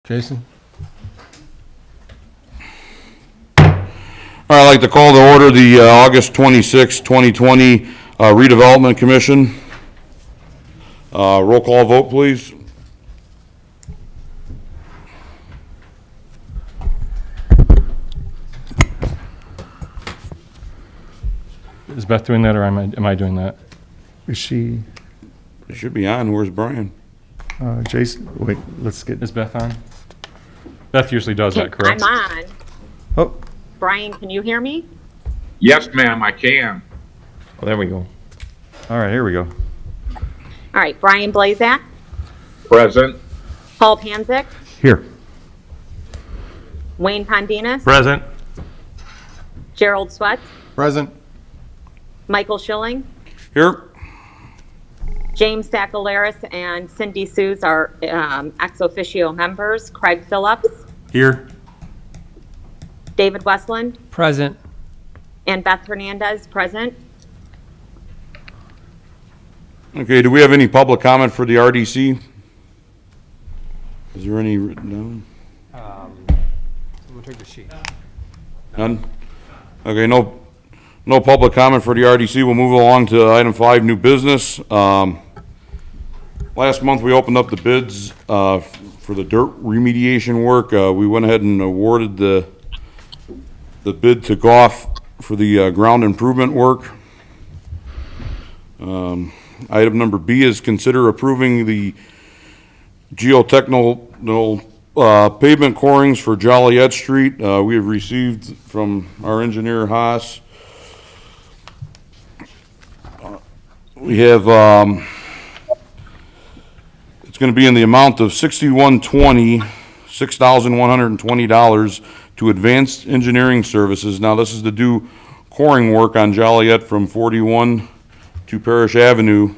Jason? I'd like to call to order the August 26, 2020 Redevelopment Commission. Roll call vote, please. Is Beth doing that, or am I doing that? Is she, It should be on. Where's Brian? Jason? Wait, let's get, Is Beth on? Beth usually does that, correct? I'm on. oh, Brian, can you hear me? Yes, ma'am, I can. oh, there we go. All right, here we go. All right, Brian Blazak, Present. Paul Panzik, Here. Wayne Pondinas, Present. Gerald Swets, Present. Michael Schilling, Here. James Sakalaris, and Cindy Suze are ex officio members. Craig Phillips, Here. David Westland, Present. and Beth Hernandez, present. Okay, do we have any public comment for the RDC? Is there any written down? We'll take the sheet. None? Okay, no public comment for the RDC. We'll move along to item 5, new business. Last month, we opened up the bids for the dirt remediation work. We went ahead and awarded the bid to Goff for the ground improvement work. Item number B is consider approving the geotechnical pavement corings for Joliet Street. We have received from our engineer Haas. We have, it's going to be in the amount of $6,120 to Advanced Engineering Services. Now, this is to do coring work on Joliet from 41 to Parish Avenue.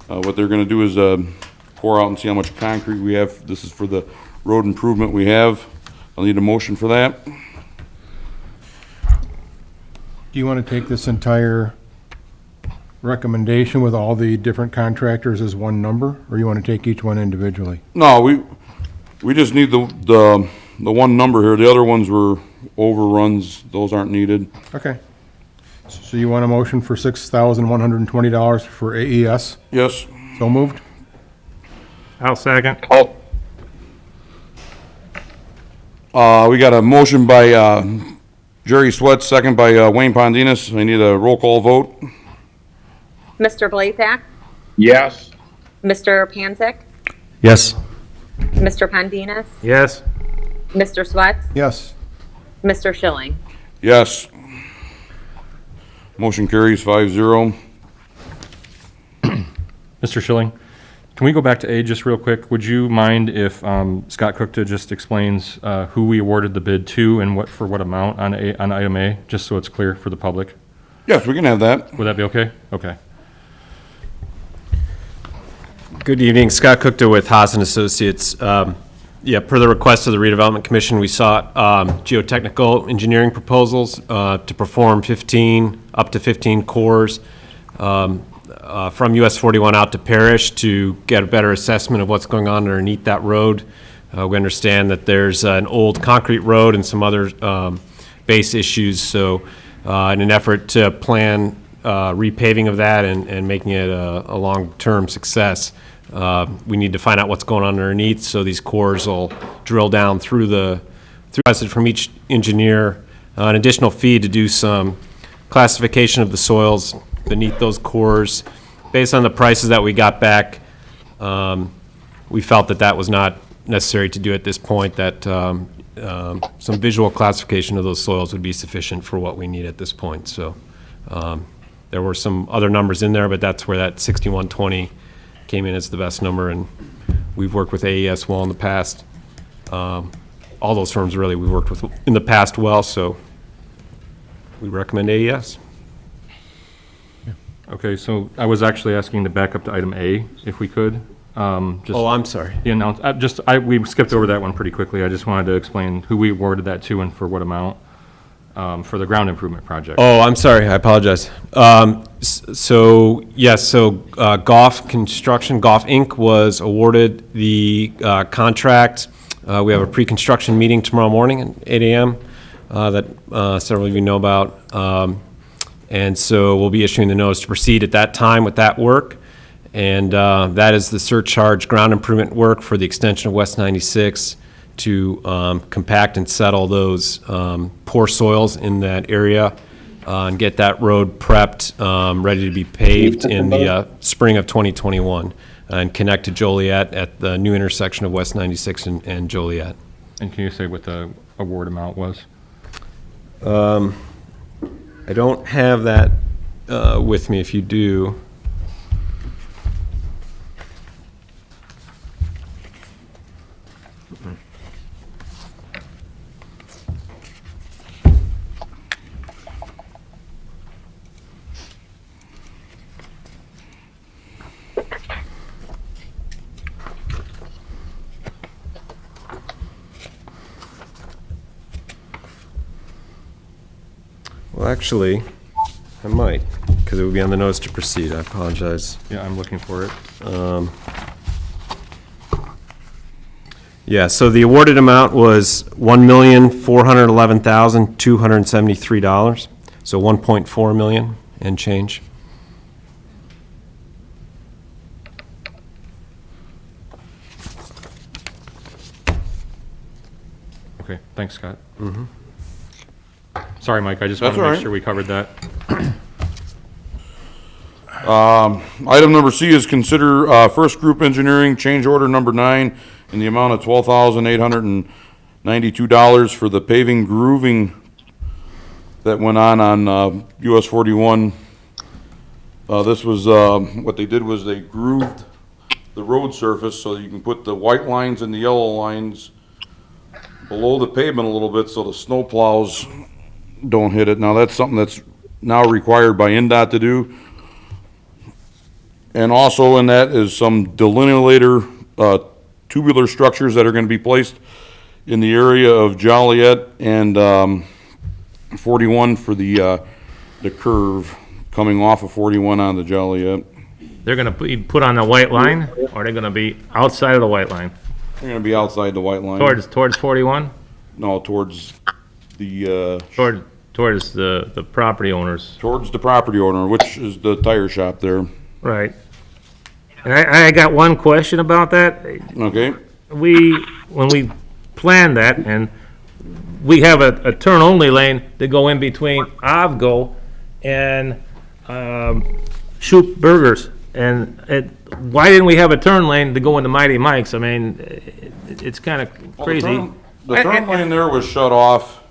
What they're going to do is core out and see how much concrete we have. This is for the road improvement we have. I'll need a motion for that. Do you want to take this entire recommendation with all the different contractors as one number, or you want to take each one individually? No, we just need the one number here. The other ones were overruns. Those aren't needed. Okay. So you want a motion for $6,120 for AES? Yes. So moved? I'll second. Oh, We got a motion by Jerry Sweat, second by Wayne Pondinas. I need a roll call vote. Mr. Blazak, yes. Mr. Panzik, Yes. Mr. Pondinas, Yes. Mr. Swets, Yes. Mr. Schilling. Yes. Motion carries 5-0. Mr. Schilling, can we go back to A just real quick? Would you mind if Scott Cookta just explains who we awarded the bid to and for what amount on item A, just so it's clear for the public? Yes, we can have that. Would that be okay? Okay. Good evening, Scott Cookta with Haas and Associates. Per the request of the Redevelopment Commission, we sought geotechnical engineering proposals to perform up to 15 cores from US 41 out to Parish to get a better assessment of what's going on underneath that road. We understand that there's an old concrete road and some other base issues, so in an effort to plan repaving of that and making it a long-term success, we need to find out what's going on underneath, so these cores will drill down through from each engineer, an additional fee to do some classification of the soils beneath those cores. Based on the prices that we got back, we felt that was not necessary to do at this point, that some visual classification of those soils would be sufficient for what we need at this point. So there were some other numbers in there, but that's where that 6120 came in as the best number, and we've worked with AES well in the past. All those firms really we've worked with in the past well, so we recommend AES. Okay, so I was actually asking to back up to item A, if we could. Oh, I'm sorry. We skipped over that one pretty quickly. I just wanted to explain who we awarded that to and for what amount for the ground improvement project. Oh, I'm sorry. I apologize. So Goff Construction, Goff Inc. was awarded the contract We have a pre-construction meeting tomorrow morning at 8 a.m. That several of you know about. And so we'll be issuing the notice to proceed at that time with that work. And that is the surcharge ground improvement work for the extension of West 96 to compact and settle those poor soils in that area and get that road prepped, ready to be paved in the spring of 2021 and connect to Joliet at the new intersection of West 96 and Joliet. And can you say what the award amount was? I don't have that with me. If you do. Well, actually, I might, because it would be on the notice to proceed. I apologize. Yeah, I'm looking for it. Yeah, so the awarded amount was $1,411,273, so 1.4 million and change. Okay, thanks, Scott. Sorry, Mike, I just That's want to all make right. sure we covered that. Item number C is consider First Group Engineering change order number 9 in the amount of $12,892 for the paving grooving that went on US 41. This was, what they did was they grooved the road surface so you can put the white lines and the yellow lines below the pavement a little bit so the snow plows don't hit it. Now, that's something that's now required by NDOT to do. And also in that is some delineator tubular structures that are going to be placed in the area of Joliet and 41 for the curve coming off of 41 onto Joliet. They're gonna be put on the white line, or they're gonna be outside of the white line? They're going to be outside the white line. Towards 41? No, towards the Towards the property owners, towards the property owner, which is the tire shop there. right? And I got one question about that. Okay? When we planned that, and we have a turn-only lane to go in between Avgo and Shoot Burgers, and why didn't we have a turn lane to go into Mighty Mike's? I mean, it's kind of crazy. The turn lane there was shut off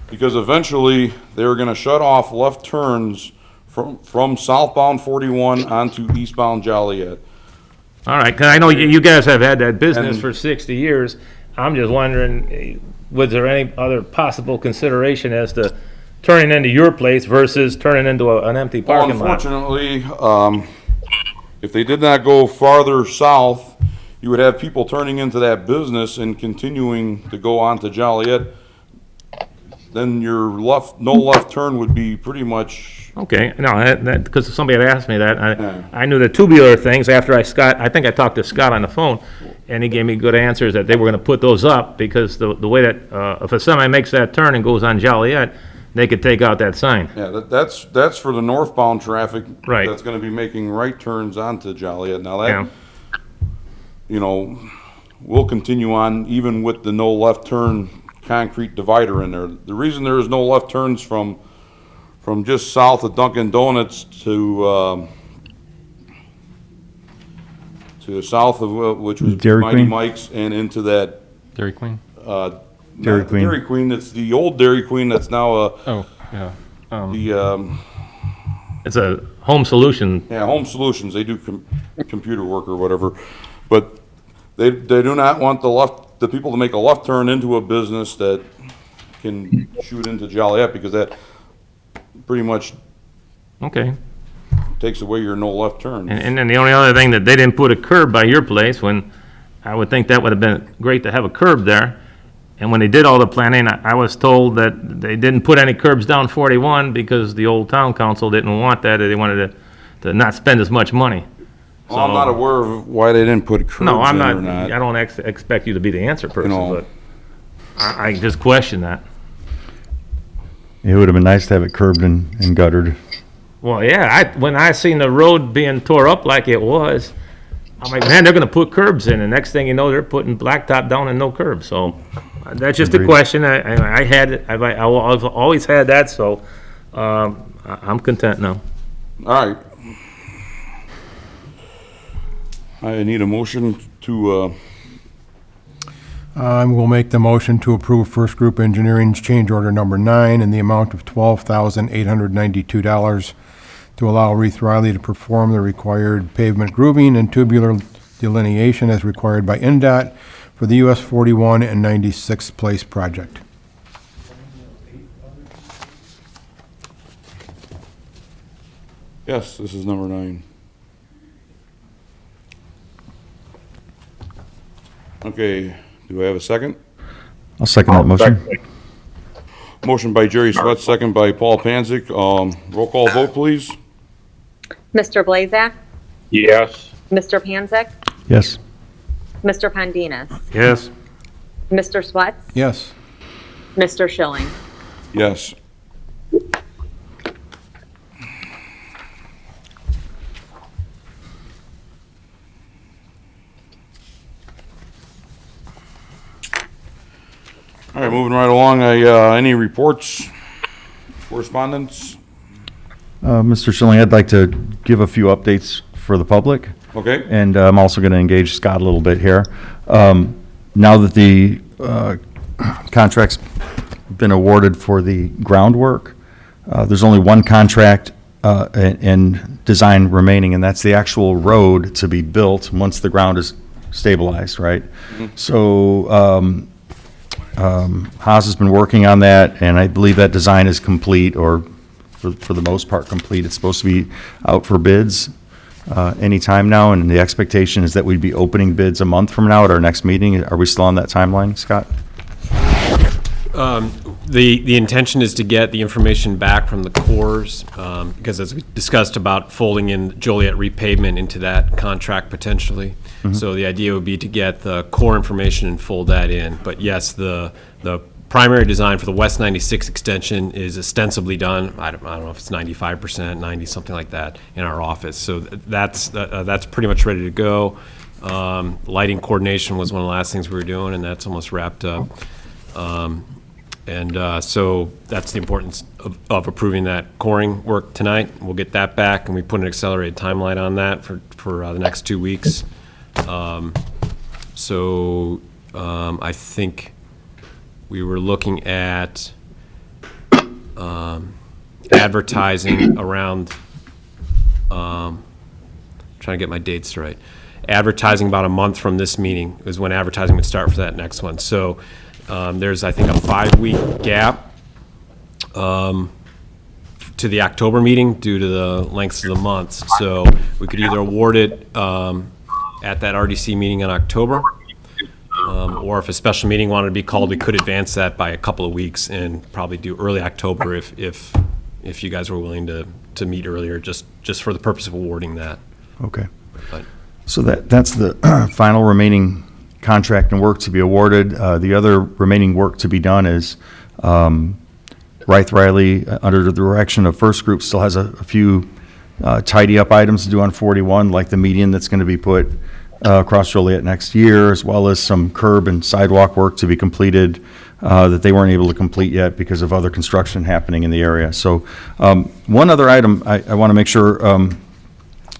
because eventually they were gonna shut off left turns from southbound 41 onto eastbound Joliet. All right, 'cause I know you guys have had that business And- for 60 years. I'm just wondering, was there any other possible consideration as to turning into your place versus turning into an empty Well, parking lot? unfortunately, if they did not go farther south, you would have people turning into that business and continuing to go on to Joliet. Then your no left turn would be pretty much, Okay, no, that, because somebody had asked me that. Yeah. I knew the tubular things after I think I talked to Scott on the phone, and he gave me good answers that they were gonna put those up because the way that, if a semi makes that turn and goes on Joliet, they could take out that sign. yeah, that's for the northbound traffic. Right. That's gonna be making right turns onto Joliet. Now Yeah. that, you know, we'll continue on even with the no left turn concrete divider in there. The reason there is no left turns from just south of Dunkin' Donuts to south of, which was Dairy Mighty Queen? Mike's and into that, Dairy Queen? not Dairy the Queen. Dairy Queen, it's the old Dairy Queen that's now, Oh, yeah. the, It's a home solution. yeah, Home Solutions, they do computer work or whatever, but they do not want the people to make a left turn into a business that can shoot into Joliet, because that pretty much Okay. takes away your no left turn. And then the only other thing, that they didn't put a curb by your place, when I would think that would have been great to have a curb there. And when they did all the planning, I was told that they didn't put any curbs down 41 because the old town council didn't want that, or they wanted to not spend as much money. Well, I'm not aware of why they didn't put curbs in No, I'm or not, not. I don't expect you to be the answer person, know. but I just question that. It would have been nice to have it curbed and guttered. Well, yeah, when I seen the road being tore up like it was, I'm like, man, they're gonna put curbs in, and next thing you know, they're putting blacktop down and no curbs, so that's just a Agreed. question. I had it, I've always had that, so, I'm content now. All right. I need a motion to, I will make the motion to approve First Group Engineering's change order number 9 in the amount of $12,892 to allow Reeve Riley to perform the required pavement grooving and tubular delineation as required by NDOT for the US 41 and 96th Place project. yes, this is number 9. Okay, do I have a second? I'll second that motion. Motion by Jerry Swift, second by Paul Panzik. Roll call vote, please. Mr. Blazak, Yes. Mr. Panzik, Yes. Mr. Pondinas, Yes. Mr. Swets, Yes. Mr. Schilling. Yes. All right, moving right along, any reports, correspondence? Mr. Schilling, I'd like to give a few updates for the public. Okay, And I'm also going to engage Scott a little bit here. Now that the contract's been awarded for the groundwork, there's only one contract and design remaining, and that's the actual road to be built once the ground is stabilized, right? So Haas has been working on that, and I believe that design is complete, or for the most part complete. It's supposed to be out for bids anytime now, and the expectation is that we'd be opening bids a month from now at our next meeting. Are we still on that timeline, Scott? The intention is to get the information back from the cores, because as we discussed about folding in Joliet repavement into that contract potentially. So the idea would be to get the core information and fold that in. But yes, the primary design for the West 96 extension is ostensibly done. I don't know if it's 95%, 90, something like that in our office. So that's pretty much ready to go. Lighting coordination was one of the last things we were doing, and that's almost wrapped up. So that's the importance of approving that coring work tonight. We'll get that back, and we put an accelerated timeline on that for the next 2 weeks. I think we were looking at advertising around, trying to get my dates right. Advertising about a month from this meeting is when advertising would start for that next one. So there's, I think, a 5-week gap to the October meeting due to the lengths of the months. So we could either award it at that RDC meeting in October, or if a special meeting wanted to be called, we could advance that by a couple of weeks and probably do early October if you guys were willing to meet earlier, just for the purpose of awarding that. Okay. But- So that's the final remaining contract and work to be awarded. The other remaining work to be done is Reeve Riley, under the direction of First Group, still has a few tidy-up items to do on 41, like the median that's going to be put across Joliet next year, as well as some curb and sidewalk work to be completed that they weren't able to complete yet because of other construction happening in the area. So one other item I want to make sure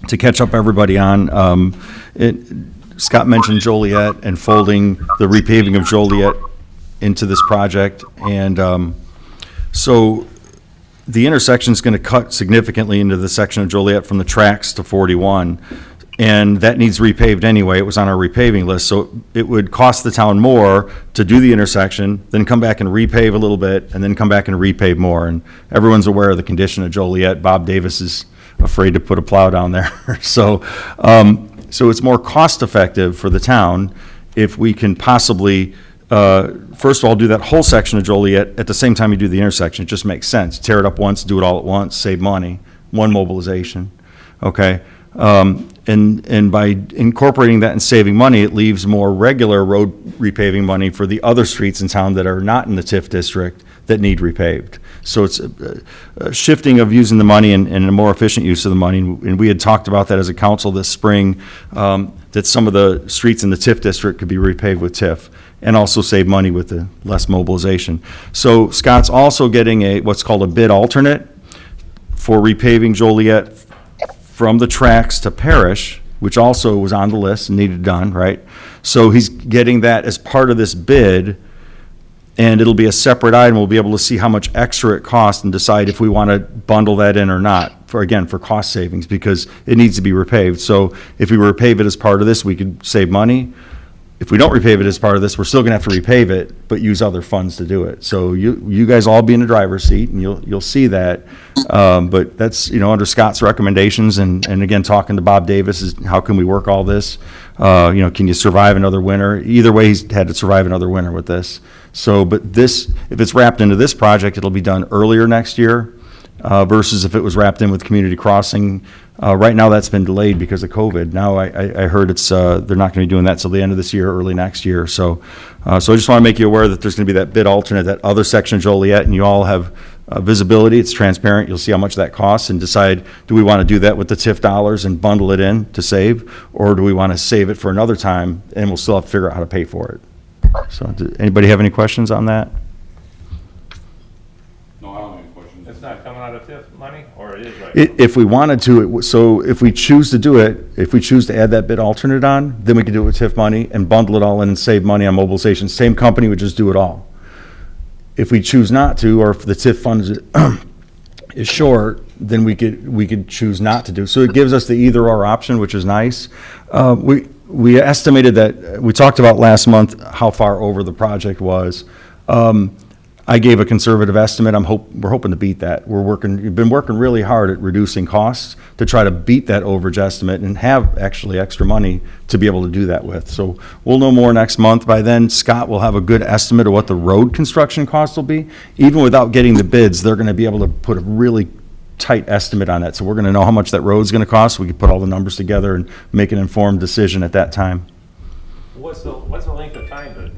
to catch up everybody on. Scott mentioned Joliet and folding the repaving of Joliet into this project. And so the intersection's going to cut significantly into the section of Joliet from the tracks to 41. And that needs repaved anyway. It was on our repaving list. So it would cost the town more to do the intersection, then come back and repave a little bit, and then come back and repave more. And everyone's aware of the condition of Joliet. Bob Davis is afraid to put a plow down there. So it's more cost-effective for the town if we can possibly, first of all, do that whole section of Joliet at the same time you do the intersection. It just makes sense. Tear it up once, do it all at once, save money, one mobilization, okay? And by incorporating that and saving money, it leaves more regular road repaving money for the other streets in town that are not in the TIF district that need repaved. So it's a shifting of using the money and a more efficient use of the money. And we had talked about that as a council this spring, that some of the streets in the TIF district could be repaved with TIF and also save money with the less mobilization. So Scott's also getting what's called a bid alternate for repaving Joliet from the tracks to Parish, which also was on the list and needed done, right? So he's getting that as part of this bid, and it'll be a separate item. We'll be able to see how much extra it costs and decide if we want to bundle that in or not, for cost savings, because it needs to be repaved. So if we repave it as part of this, we could save money. If we don't repave it as part of this, we're still gonna have to repave it, but use other funds to do it. So you guys all be in the driver's seat, and you'll see that. But that's, under Scott's recommendations, and again, talking to Bob Davis, is how can we work all this? Can you survive another winter? Either way, he's had to survive another winter with this. So, but this, if it's wrapped into this project, it'll be done earlier next year, versus if it was wrapped in with Community Crossing. Right now, that's been delayed because of COVID. Now, I heard they're not gonna be doing that till the end of this year, early next year. So I just wanna make you aware that there's gonna be that bid alternate, that other section of Joliet, and you all have visibility. It's transparent. You'll see how much that costs and decide, do we wanna do that with the TIF dollars and bundle it in to save? Or do we wanna save it for another time, and we'll still have to figure out how to pay for it? So, does anybody have any questions on that? No, I don't have any questions. It's not coming out of TIF money, or it is right? If we wanted to, so if we choose to do it, if we choose to add that bid alternate on, then we can do it with TIF money and bundle it all in and save money on mobilization. Same company would just do it all. If we choose not to, or if the TIF fund is short, then we could choose not to do. So it gives us the either or option, which is nice. We estimated that, we talked about last month how far over the project was. I gave a conservative estimate. We're hoping to beat that. We've been working really hard at reducing costs to try to beat that overage estimate and have actually extra money to be able to do that with. So we'll know more next month. By then, Scott will have a good estimate of what the road construction cost will be. Even without getting the bids, they're gonna be able to put a really tight estimate on that. So we're gonna know how much that road's gonna cost. We can put all the numbers together and make an informed decision at that time. What's the length of time to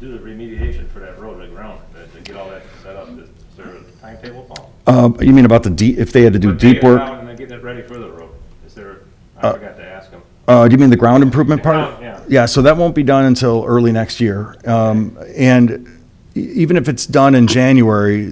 do the remediation for that road to ground, to get all that set up? Is there a timetable, Paul? You mean about if they had to do deep work? And then getting it ready for the road. Is there, I forgot to ask him. Do you mean the ground improvement part? ground, yeah. Yeah, so that won't be done until early next year. And even if it's done in January,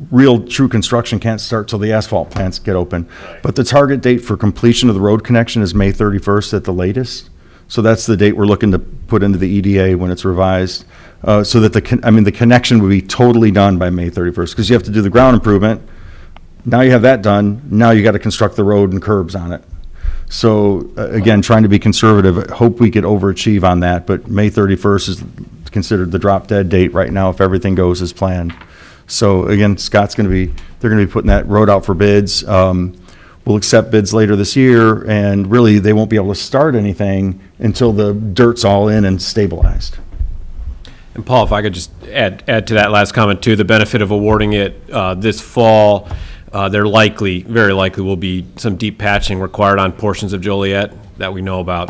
real true construction can't start till the asphalt plants get open. Right. But the target date for completion of the road connection is May 31st at the latest. So that's the date we're looking to put into the EDA when it's revised. So that the connection would be totally done by May 31st, because you have to do the ground improvement. Now you have that done, now you gotta construct the road and curbs on it. So, again, trying to be conservative, hope we could overachieve on that, but May 31st is considered the drop dead date right now if everything goes as planned. So, again, they're gonna be putting that road out for bids. We'll accept bids later this year, and really, they won't be able to start anything until the dirt's all in and stabilized. And Paul, if I could just add to that last comment too, the benefit of awarding it this fall, very likely will be some deep patching required on portions of Joliet that we know about.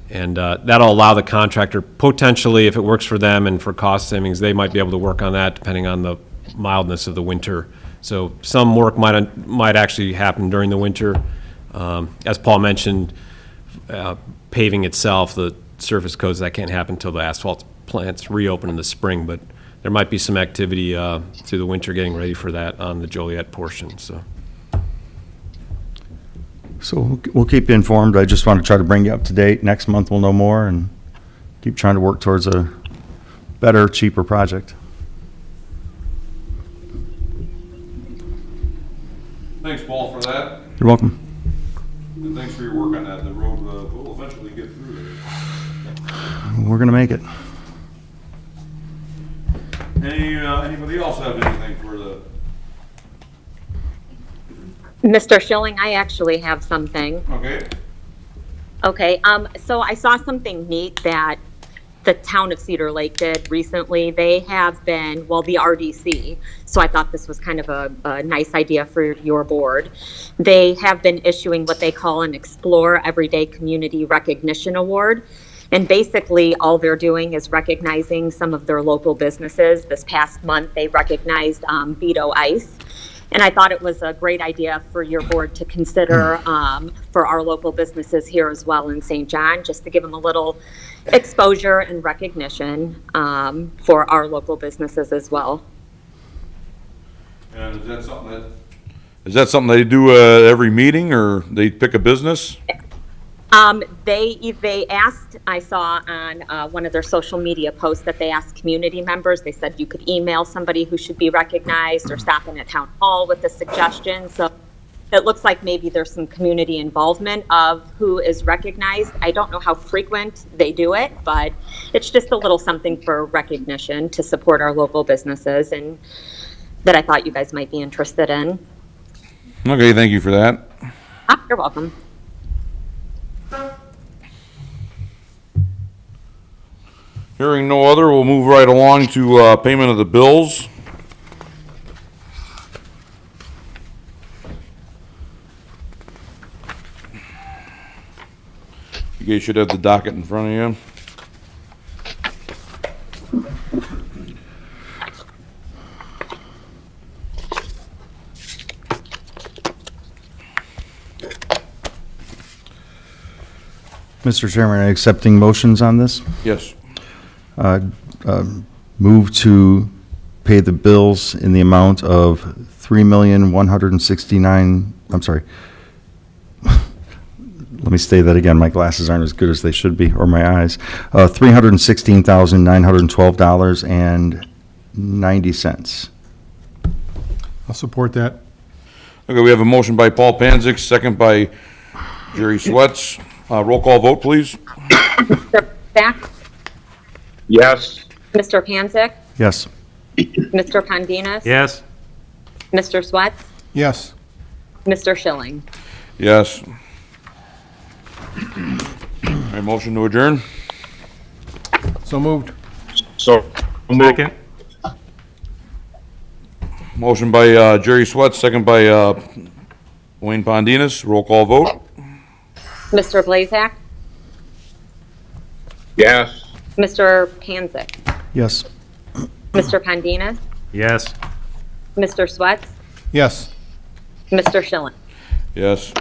And that'll allow the contractor, potentially, if it works for them and for cost savings, they might be able to work on that depending on the mildness of the winter. So some work might actually happen during the winter. As Paul mentioned, paving itself, the surface coats, that can't happen until the asphalt plants reopen in the spring, but there might be some activity through the winter getting ready for that on the Joliet portion, so. So we'll keep you informed. I just want to try to bring you up to date. Next month we'll know more and keep trying to work towards a better, cheaper project. Thanks, Paul, for that, You're welcome. and thanks for your work on that. The road will eventually get through there. We're gonna make it. Anybody else have anything for the? Mr. Schilling, I actually have something. Okay. Okay, so I saw something neat that the town of Cedar Lake did recently. They have been, well, the RDC, so I thought this was kind of a nice idea for your board. They have been issuing what they call an Explore Everyday Community Recognition Award. And basically, all they're doing is recognizing some of their local businesses. This past month, they recognized Vito Ice. And I thought it was a great idea for your board to consider for our local businesses here as well in St. John, just to give them a little exposure and recognition for our local businesses as well. And is that something they do at every meeting, or they pick a business? They asked, I saw on one of their social media posts that they asked community members, they said you could email somebody who should be recognized or stop in at town hall with a suggestion. So it looks like maybe there's some community involvement of who is recognized. I don't know how frequent they do it, but it's just a little something for recognition to support our local businesses, and that I thought you guys might be interested in. Okay, thank you for that. You're welcome. Hearing no other, we'll move right along to payment of the bills. You guys should have the docket in front of you. Mr. Chairman, are you accepting motions on this? Yes. Move to pay the bills in the amount of $3,169,000, I'm sorry. Let me say that again, my glasses aren't as good as they should be, or my eyes. $316,912.90. I'll support that. Okay, we have a motion by Paul Panzig, second by Jerry Sweats. Roll call vote, please. Mr. Back, Yes. Mr. Panzik, Yes. Mr. Pondinas. Yes. Mr. Sweats, Yes. Mr. Schilling. Yes. All right, motion to adjourn? So moved. So moved. Second. Motion by Jerry Sweats, second by Wayne Pondinas. Roll call vote. Mr. Blazak, Yes. Mr. Panzik, Yes. Mr. Pondinas, Yes. Mr. Sweats, Yes. Mr. Schilling. Yes.